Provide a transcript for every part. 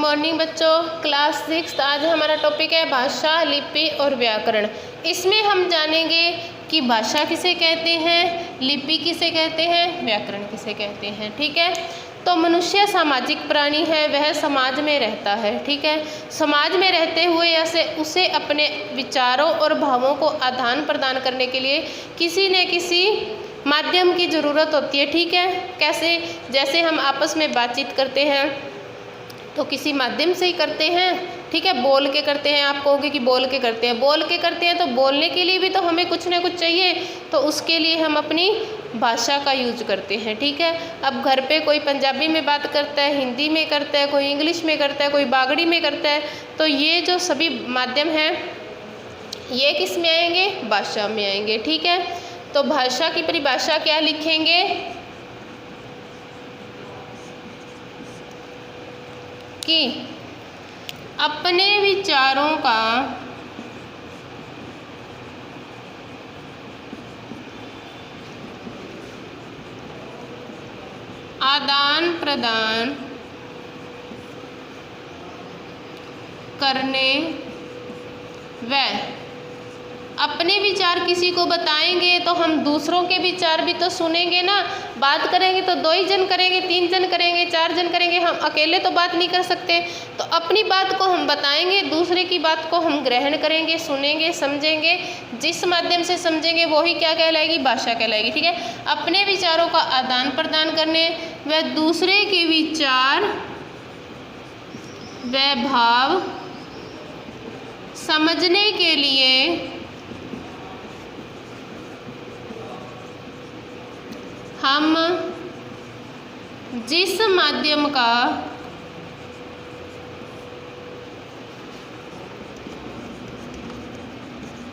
Morning बच्चों, class 6। आज हमारा टॉपिक है भाषा, लिपि और व्याकरण। इसमें हम जानेंगे कि भाषा किसे कहते हैं, लिपि किसे कहते हैं, व्याकरण किसे कहते हैं। ठीक है। तो मनुष्य सामाजिक प्राणी है, वह समाज में रहता है। ठीक है। समाज में रहते हुए ऐसे उसे अपने विचारों और भावों को आदान प्रदान करने के लिए किसी न किसी माध्यम की ज़रूरत होती है। ठीक है। कैसे? जैसे हम आपस में बातचीत करते हैं तो किसी माध्यम से ही करते हैं। ठीक है। बोल के करते हैं, आप कहोगे कि बोल के करते हैं, बोल के करते हैं तो बोलने के लिए भी तो हमें कुछ ना कुछ चाहिए, तो उसके लिए हम अपनी भाषा का यूज करते हैं। ठीक है। अब घर पे कोई पंजाबी में बात करता है, हिंदी में करता है, कोई इंग्लिश में करता है, कोई बागड़ी में करता है, तो ये जो सभी माध्यम हैं ये किस में आएंगे? भाषा में आएंगे। ठीक है। तो भाषा की परिभाषा क्या लिखेंगे कि अपने विचारों का आदान प्रदान करने व अपने विचार किसी को बताएंगे तो हम दूसरों के विचार भी तो सुनेंगे ना। बात करेंगे तो 2 ही जन करेंगे, 3 जन करेंगे, 4 जन करेंगे, हम अकेले तो बात नहीं कर सकते। तो अपनी बात को हम बताएंगे, दूसरे की बात को हम ग्रहण करेंगे, सुनेंगे, समझेंगे। जिस माध्यम से समझेंगे वही क्या कहलाएगी? भाषा कहलाएगी। ठीक है। अपने विचारों का आदान प्रदान करने व दूसरे के विचार व भाव समझने के लिए हम जिस माध्यम का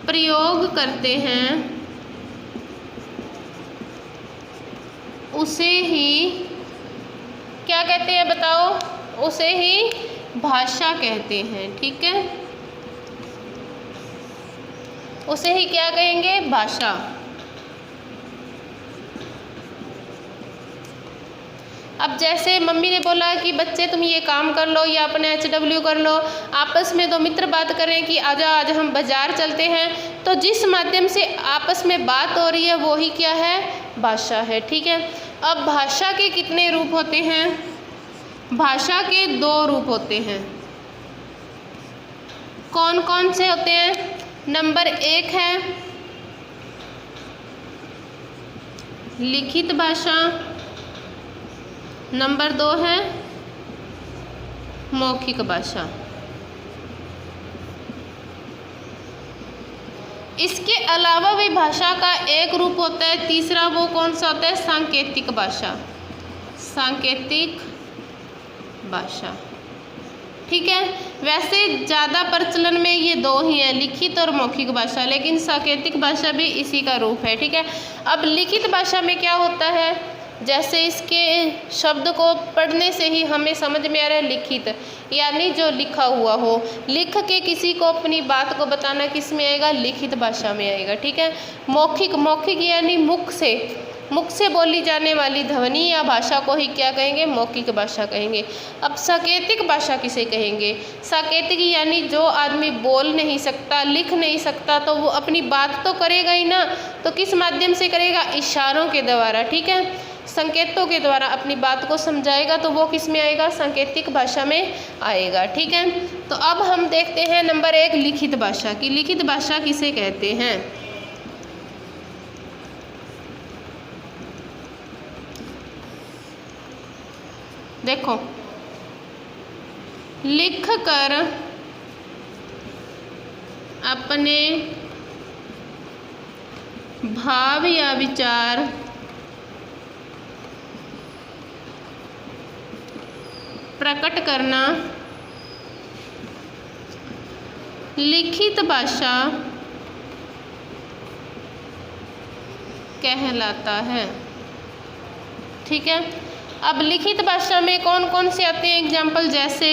प्रयोग करते हैं उसे ही क्या कहते हैं? बताओ। उसे ही भाषा कहते हैं। ठीक है। उसे ही क्या कहेंगे? भाषा। अब जैसे मम्मी ने बोला कि बच्चे तुम ये काम कर लो या अपने HW कर लो, आपस में 2 मित्र बात करें कि आजा आज हम बाजार चलते हैं, तो जिस माध्यम से आपस में बात हो रही है वो ही क्या है? भाषा है। ठीक है। अब भाषा के कितने रूप होते हैं? भाषा के 2 रूप होते हैं। कौन कौन से होते हैं? नंबर 1 है लिखित भाषा, नंबर 2 है मौखिक भाषा। इसके अलावा भी भाषा का एक रूप होता है, तीसरा, वो कौन सा होता है? सांकेतिक भाषा। सांकेतिक भाषा। ठीक है। वैसे ज़्यादा प्रचलन में ये 2 ही हैं, लिखित और मौखिक भाषा, लेकिन सांकेतिक भाषा भी इसी का रूप है। ठीक है। अब लिखित भाषा में क्या होता है? जैसे इसके शब्द को पढ़ने से ही हमें समझ में आ रहा है लिखित, यानी जो लिखा हुआ हो। लिख के किसी को अपनी बात को बताना किस में आएगा? लिखित भाषा में आएगा। ठीक है। मौखिक, मौखिक यानी मुख से बोली जाने वाली ध्वनि या भाषा को ही क्या कहेंगे? मौखिक भाषा कहेंगे। अब सांकेतिक भाषा किसे कहेंगे? सांकेतिक यानी जो आदमी बोल नहीं सकता, लिख नहीं सकता, तो वो अपनी बात तो करेगा ही ना, तो किस माध्यम से करेगा? इशारों के द्वारा। ठीक है। संकेतों के द्वारा अपनी बात को समझाएगा, तो वो किस में आएगा? सांकेतिक भाषा में आएगा। ठीक है। तो अब हम देखते हैं नंबर 1 लिखित भाषा की। लिखित भाषा किसे कहते हैं? देखो, लिख कर अपने भाव या विचार प्रकट करना लिखित भाषा कहलाता है। ठीक है। अब लिखित भाषा में कौन कौन से आते हैं एग्जाम्पल? जैसे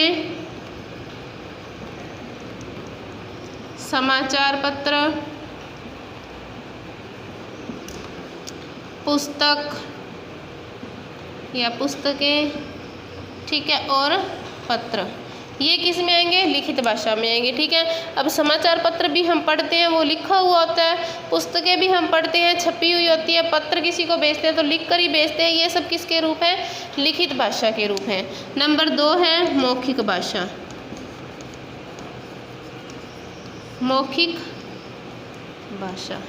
समाचार पत्र, पुस्तक या पुस्तकें, ठीक है, और पत्र। ये किस में आएंगे? लिखित भाषा में आएंगे। ठीक है, अब समाचार पत्र भी हम पढ़ते हैं, वो लिखा हुआ होता है। पुस्तकें भी हम पढ़ते हैं, छपी हुई होती है। पत्र किसी को भेजते हैं तो लिख कर ही भेजते हैं। ये सब किसके रूप है? लिखित भाषा के रूप हैं। नंबर 2 है मौखिक भाषा। मौखिक भाषा,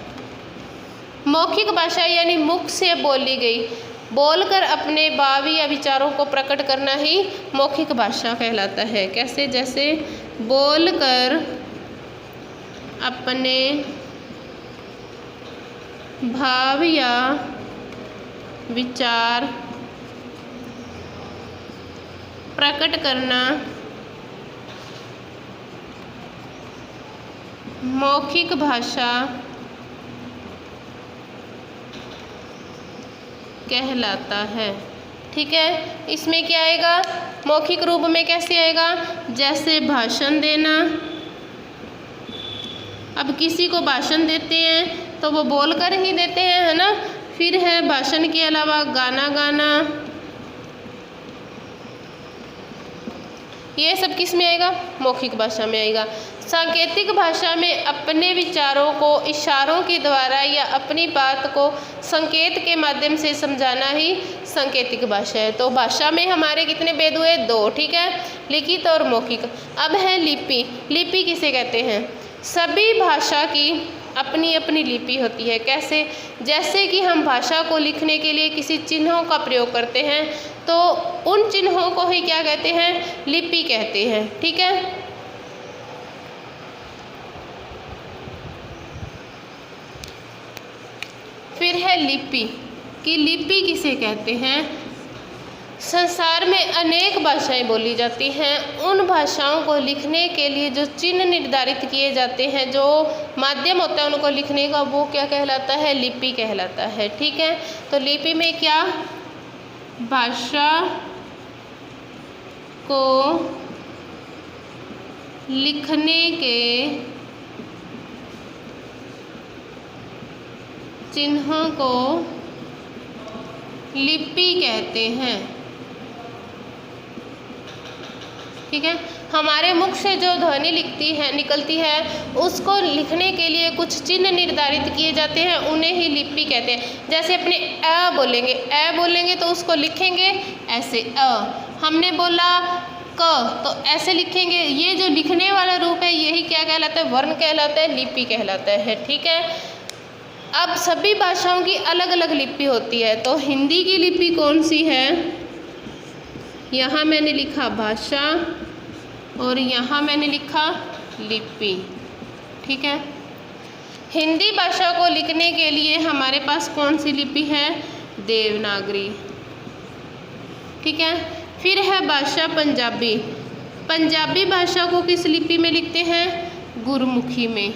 मौखिक भाषा यानी मुख से बोली गई, बोलकर अपने भाव या विचारों को प्रकट करना ही मौखिक भाषा कहलाता है। कैसे? जैसे बोलकर अपने भाव या विचार प्रकट करना मौखिक भाषा कहलाता है। ठीक है, इसमें क्या आएगा? मौखिक रूप में कैसे आएगा? जैसे भाषण देना। अब किसी को भाषण देते हैं तो वो बोलकर ही देते हैं, है ना। फिर है भाषण के अलावा गाना गाना। ये सब किस में आएगा? मौखिक भाषा में आएगा। सांकेतिक भाषा में अपने विचारों को इशारों के द्वारा या अपनी बात को संकेत के माध्यम से समझाना ही सांकेतिक भाषा है। तो भाषा में हमारे कितने भेद हुए? 2। ठीक है, लिखित और मौखिक। अब है लिपि। लिपि किसे कहते हैं? सभी भाषा की अपनी अपनी लिपि होती है। कैसे? जैसे कि हम भाषा को लिखने के लिए किसी चिन्हों का प्रयोग करते हैं तो उन चिन्हों को ही क्या कहते हैं? लिपि कहते हैं। ठीक है, फिर है लिपि कि लिपि किसे कहते हैं? संसार में अनेक भाषाएं बोली जाती हैं। उन भाषाओं को लिखने के लिए जो चिन्ह निर्धारित किए जाते हैं, जो माध्यम होता है उनको लिखने का, वो क्या कहलाता है? लिपि कहलाता है। ठीक है, तो लिपि में क्या? भाषा को लिखने के चिन्हों को लिपि कहते हैं। ठीक है, हमारे मुख से जो ध्वनि निकलती है उसको लिखने के लिए कुछ चिन्ह निर्धारित किए जाते हैं, उन्हें ही लिपि कहते हैं। जैसे अपने अ बोलेंगे तो उसको लिखेंगे ऐसे अ। हमने बोला क तो ऐसे लिखेंगे। ये जो लिखने वाला रूप है यही क्या कहलाता है? वर्ण कहलाता है, लिपि कहलाता है। ठीक है, अब सभी भाषाओं की अलग अलग लिपि होती है। तो हिंदी की लिपि कौन सी है? यहाँ मैंने लिखा भाषा और यहाँ मैंने लिखा लिपि। ठीक है, हिंदी भाषा को लिखने के लिए हमारे पास कौन सी लिपि है? देवनागरी। ठीक है, फिर है भाषा पंजाबी। पंजाबी भाषा को किस लिपि में लिखते हैं? गुरमुखी में।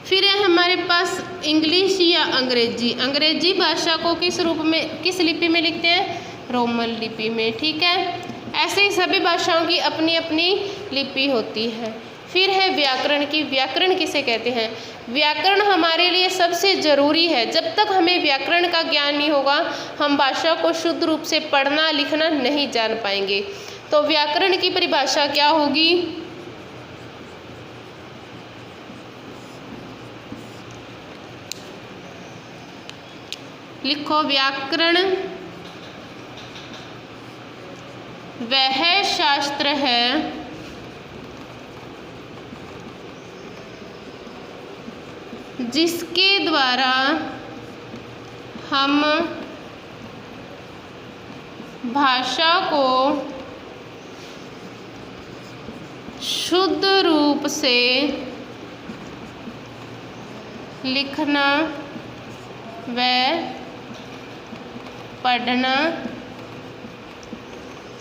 फिर है हमारे पास इंग्लिश या अंग्रेजी। अंग्रेजी भाषा को किस रूप में, किस लिपि में लिखते हैं? रोमन लिपि में। ठीक है, ऐसे ही सभी भाषाओं की अपनी अपनी लिपि होती है। फिर है व्याकरण की। व्याकरण किसे कहते हैं? व्याकरण हमारे लिए सबसे ज़रूरी है। जब तक हमें व्याकरण का ज्ञान नहीं होगा हम भाषा को शुद्ध रूप से पढ़ना लिखना नहीं जान पाएंगे। तो व्याकरण की परिभाषा क्या होगी? लिखो, व्याकरण वह शास्त्र है जिसके द्वारा हम भाषा को शुद्ध रूप से लिखना व पढ़ना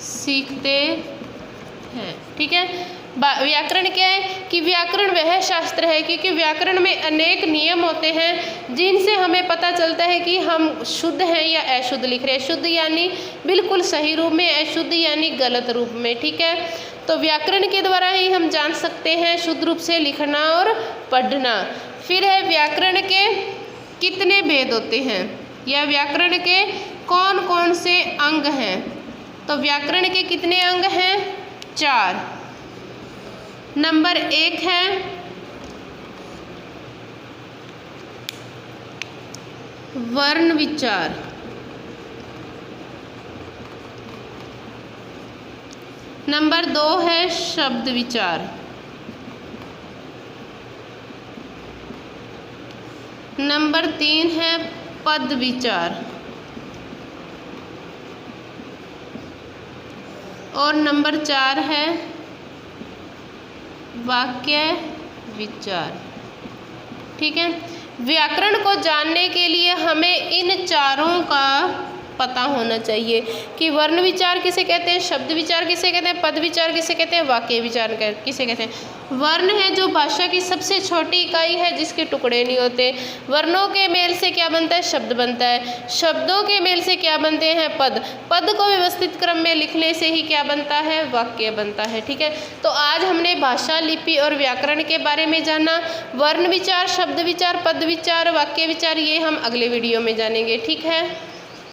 सीखते हैं। ठीक है, व्याकरण क्या है कि व्याकरण वह शास्त्र है क्योंकि व्याकरण में अनेक नियम होते हैं जिनसे हमें पता चलता है कि हम शुद्ध हैं या अशुद्ध लिख रहे हैं। शुद्ध यानी बिल्कुल सही रूप में, अशुद्ध यानी गलत रूप में। ठीक है, तो व्याकरण के द्वारा ही हम जान सकते हैं शुद्ध रूप से लिखना और पढ़ना। फिर है व्याकरण के कितने भेद होते हैं या व्याकरण के कौन कौन से अंग हैं। तो व्याकरण के कितने अंग हैं? 4। नंबर 1 है वर्ण विचार। नंबर 2 है शब्द विचार। नंबर 3 है पद विचार। और नंबर 4 है वाक्य विचार। ठीक है, व्याकरण को जानने के लिए हमें इन चारों का पता होना चाहिए कि वर्ण विचार किसे कहते हैं, शब्द विचार किसे कहते हैं, पद विचार किसे कहते हैं, वाक्य विचार किसे कहते हैं। वर्ण है जो भाषा की सबसे छोटी इकाई है जिसके टुकड़े नहीं होते। वर्णों के मेल से क्या बनता है? शब्द बनता है। शब्दों के मेल से क्या बनते हैं? पद। पद को व्यवस्थित क्रम में लिखने से ही क्या बनता है? वाक्य बनता है। ठीक है, तो आज हमने भाषा, लिपि और व्याकरण के बारे में जाना। वर्ण विचार, शब्द विचार, पद विचार, वाक्य विचार ये हम अगले वीडियो में जानेंगे। ठीक है।